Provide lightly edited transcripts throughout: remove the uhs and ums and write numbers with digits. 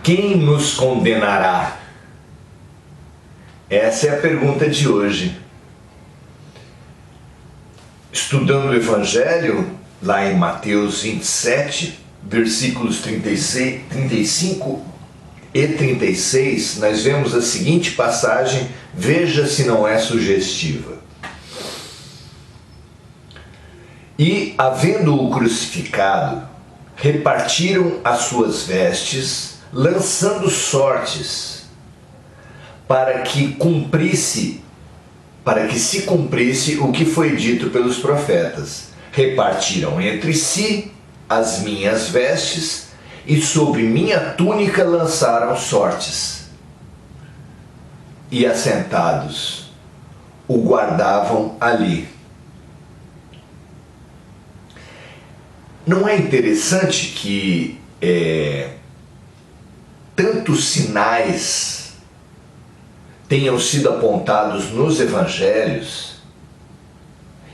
quem nos condenará? Essa é a pergunta de hoje. Estudando o Evangelho, lá em Mateus 27, versículos 36, 35 e 36, nós vemos a seguinte passagem, veja se não é sugestiva. E, havendo-o crucificado, repartiram as suas vestes, lançando sortes, para que se cumprisse o que foi dito pelos profetas. Repartiram entre si as minhas vestes, e sobre minha túnica lançaram sortes. E assentados, o guardavam ali. Não é interessante que tantos sinais tenham sido apontados nos evangelhos,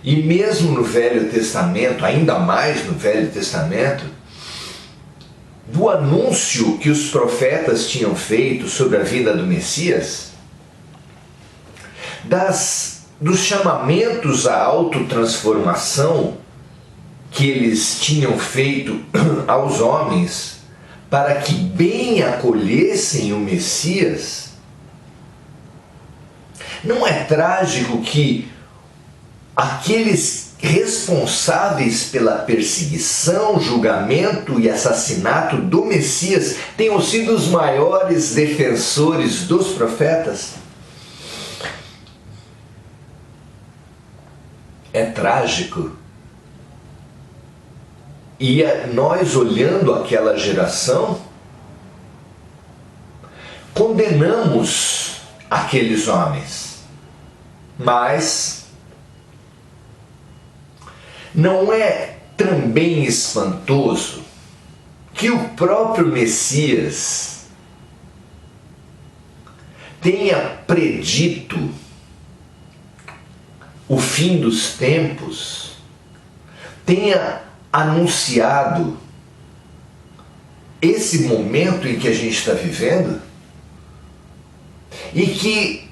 e mesmo no Velho Testamento, ainda mais no Velho Testamento, do anúncio que os profetas tinham feito sobre a vinda do Messias, dos chamamentos à autotransformação que eles tinham feito aos homens para que bem acolhessem o Messias. Não é trágico que aqueles responsáveis pela perseguição, julgamento e assassinato do Messias tenham sido os maiores defensores dos profetas? É trágico. E nós, olhando aquela geração, condenamos aqueles homens. Mas não é também espantoso que o próprio Messias tenha predito o fim dos tempos, tenha anunciado esse momento em que a gente está vivendo, e que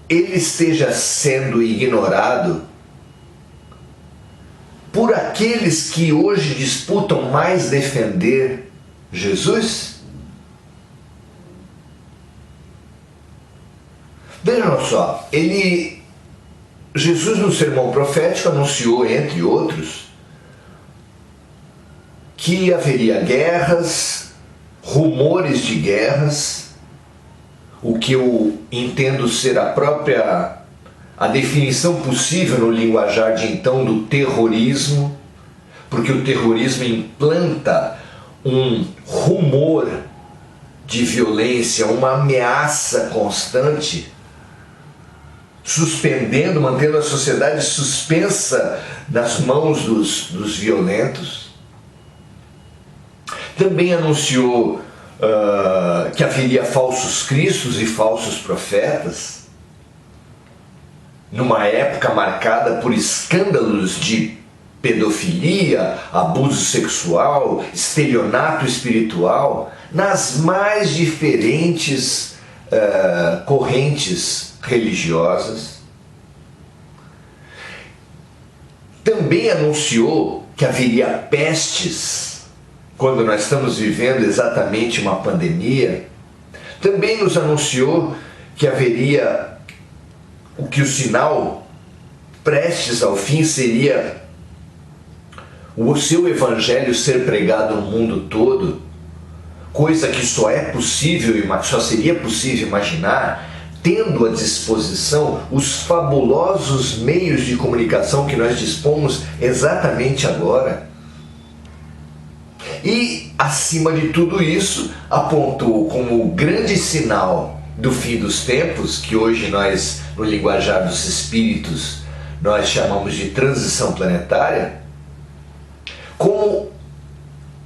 ele esteja sendo ignorado por aqueles que hoje disputam mais defender Jesus? Vejam só, Jesus no sermão profético anunciou, entre outros, que haveria guerras, rumores de guerras, o que eu entendo ser a definição possível no linguajar de então do terrorismo, porque o terrorismo implanta um rumor de violência, uma ameaça constante, mantendo a sociedade suspensa nas mãos dos violentos. Também anunciou que haveria falsos cristos e falsos profetas, numa época marcada por escândalos de pedofilia, abuso sexual, estelionato espiritual, nas mais diferentes correntes religiosas. Também anunciou que haveria pestes, quando nós estamos vivendo exatamente uma pandemia. Também nos anunciou que haveria, que o sinal prestes ao fim seria o seu evangelho ser pregado no mundo todo, coisa que só seria possível imaginar tendo à disposição os fabulosos meios de comunicação que nós dispomos exatamente agora. E, acima de tudo isso, apontou como grande sinal do fim dos tempos, que hoje nós, no linguajar dos espíritos, nós chamamos de transição planetária, como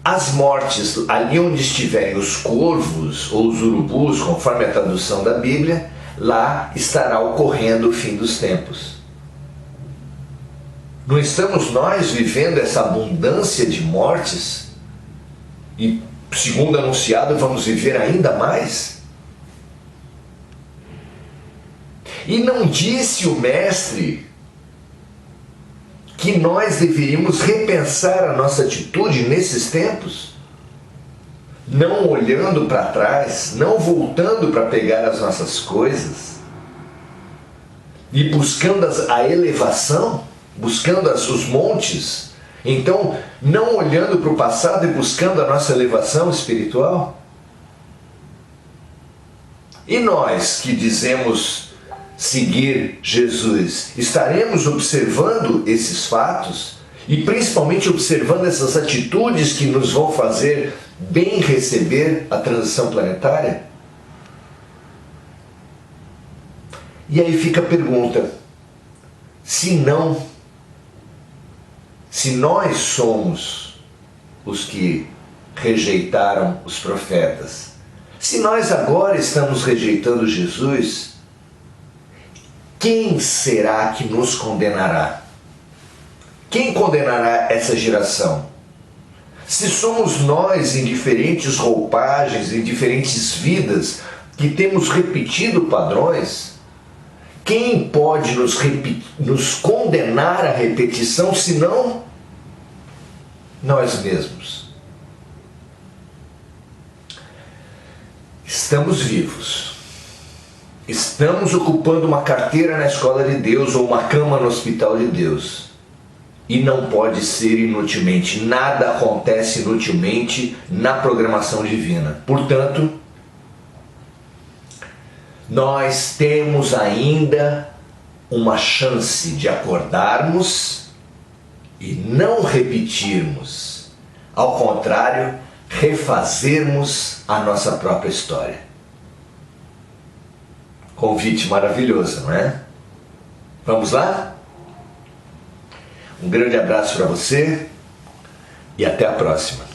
as mortes, ali onde estiverem os corvos ou os urubus, conforme a tradução da Bíblia, lá estará ocorrendo o fim dos tempos. Não estamos nós vivendo essa abundância de mortes? E segundo anunciado, vamos viver ainda mais? E não disse o Mestre que nós deveríamos repensar a nossa atitude nesses tempos? Não olhando para trás, não voltando para pegar as nossas coisas e buscando a elevação, buscando os montes. Então, não olhando para o passado e buscando a nossa elevação espiritual? E nós que dizemos seguir Jesus, estaremos observando esses fatos e principalmente observando essas atitudes que nos vão fazer bem receber a transição planetária? E aí fica a pergunta: se nós somos os que rejeitaram os profetas, se nós agora estamos rejeitando Jesus, quem será que nos condenará? Quem condenará essa geração? Se somos nós, em diferentes roupagens, em diferentes vidas, que temos repetido padrões, quem pode nos condenar à repetição, senão nós mesmos? Estamos vivos. Estamos ocupando uma carteira na escola de Deus ou uma cama no hospital de Deus. E não pode ser inutilmente. Nada acontece inutilmente na programação divina. Portanto, nós temos ainda uma chance de acordarmos e não repetirmos. Ao contrário, refazermos a nossa própria história. Convite maravilhoso, não é? Vamos lá? Um grande abraço para você e até a próxima.